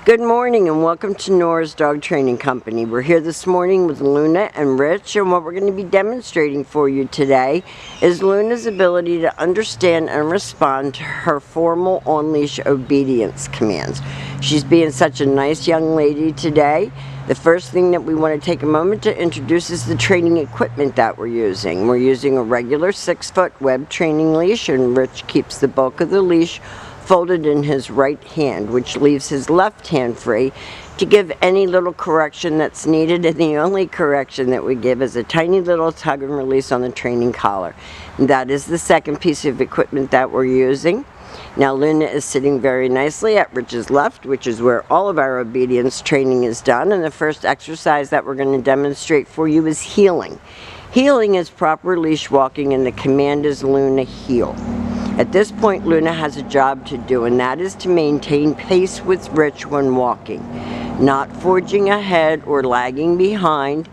Good morning and welcome to Nora's Dog Training Company. We're here this morning with Luna and Rich, and what we're going to be demonstrating for you today is Luna's ability to understand and respond to her formal on-leash obedience commands. She's being such a nice young lady today. The first thing that we want to take a moment to introduce is the training equipment that we're using. We're using a regular 6-foot web training leash, and Rich keeps the bulk of the leash folded in his right hand, which leaves his left hand free to give any little correction that's needed, and the only correction that we give is a tiny little tug and release on the training collar. And that is the second piece of equipment that we're using. Now Luna is sitting very nicely at Rich's left, which is where all of our obedience training is done, and the first exercise that we're going to demonstrate for you is heeling. Heeling is proper leash walking, and the command is Luna heel. At this point, Luna has a job to do, and that is to maintain pace with Rich when walking, not forging ahead or lagging behind,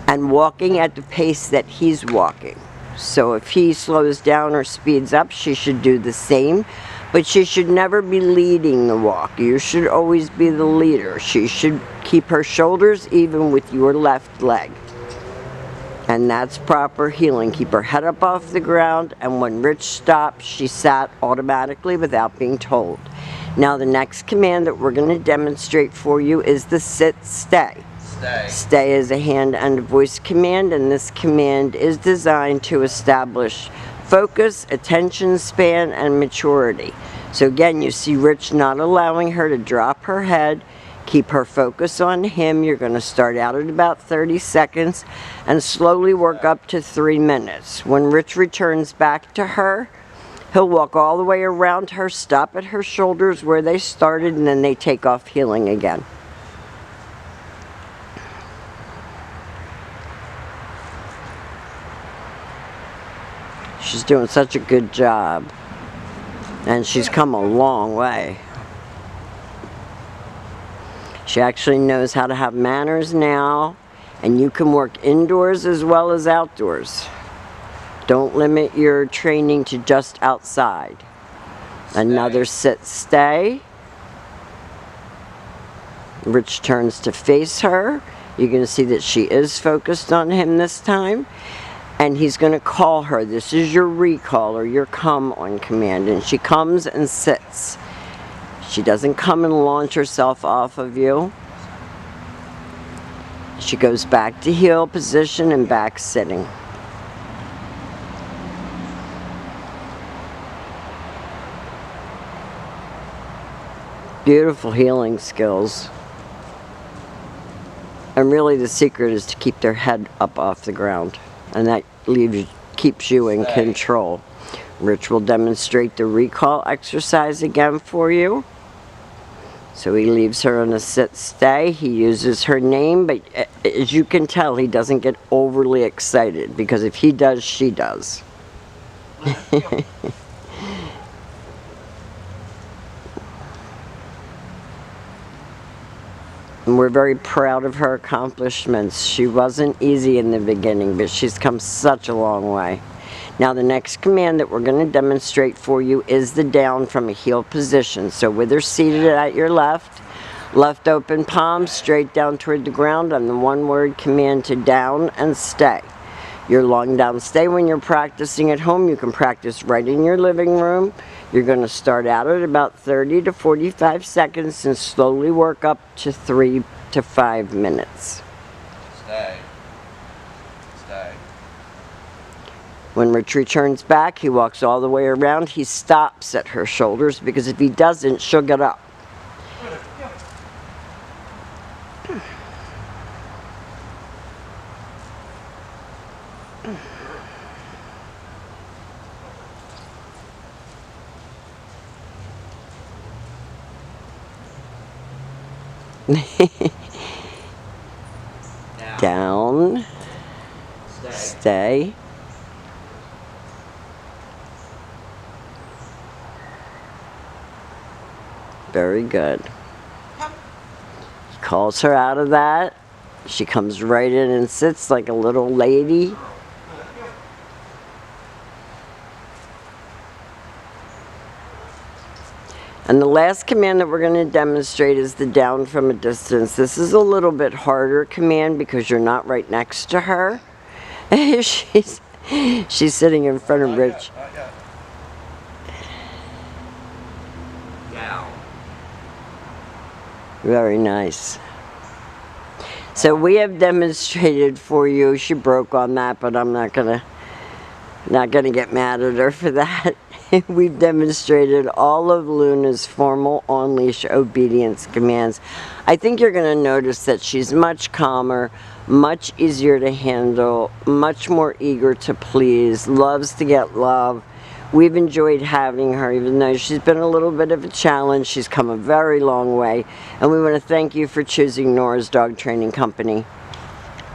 and walking at the pace that he's walking. So if he slows down or speeds up, she should do the same, but she should never be leading the walk. You should always be the leader. She should keep her shoulders even with your left leg. And that's proper heeling. Keep her head up off the ground, and when Rich stopped, she sat automatically without being told. Now the next command that we're going to demonstrate for you is the sit-stay. Stay is a hand and a voice command, and this command is designed to establish focus, attention span, and maturity. So again, you see Rich not allowing her to drop her head. Keep her focus on him. You're going to start out at about 30 seconds and slowly work up to 3 minutes. When Rich returns back to her, he'll walk all the way around her, stop at her shoulders where they started, and then they take off heeling again. She's doing such a good job, and she's come a long way. She actually knows how to have manners now, and you can work indoors as well as outdoors. Don't limit your training to just outside. Another sit-stay. Rich turns to face her. You're going to see that she is focused on him this time, and he's going to call her. This is your recall or your come on command, and she comes and sits. She doesn't come and launch herself off of you. She goes back to heel position and back sitting. Beautiful heeling skills. And really the secret is to keep their head up off the ground. And that keeps you in control. Rich will demonstrate the recall exercise again for you. So he leaves her on a sit-stay. He uses her name, but as you can tell, he doesn't get overly excited, because if he does, she does. And we're very proud of her accomplishments. She wasn't easy in the beginning, but she's come such a long way. Now the next command that we're going to demonstrate for you is the down from a heel position. So with her seated at your left open palm straight down toward the ground on the one-word command to down and stay. Your long down stay when you're practicing at home, you can practice right in your living room. You're going to start out at about 30 to 45 seconds and slowly work up to 3 to 5 minutes. Stay. Stay. When Rich returns back, he walks all the way around. He stops at her shoulders, because if he doesn't, she'll get up. Down. Stay. Very good. He calls her out of that. She comes right in and sits like a little lady. And the last command that we're going to demonstrate is the down from a distance. This is a little bit harder command because you're not right next to her. she's sitting in front of Rich. Not yet. Down. Very nice. So we have demonstrated for you. She broke on that, but I'm not gonna get mad at her for that. We've demonstrated all of Luna's formal on-leash obedience commands. I think you're going to notice that she's much calmer, much easier to handle, much more eager to please, loves to get love. We've enjoyed having her, even though she's been a little bit of a challenge. She's come a very long way, and we want to thank you for choosing Nora's Dog Training Company.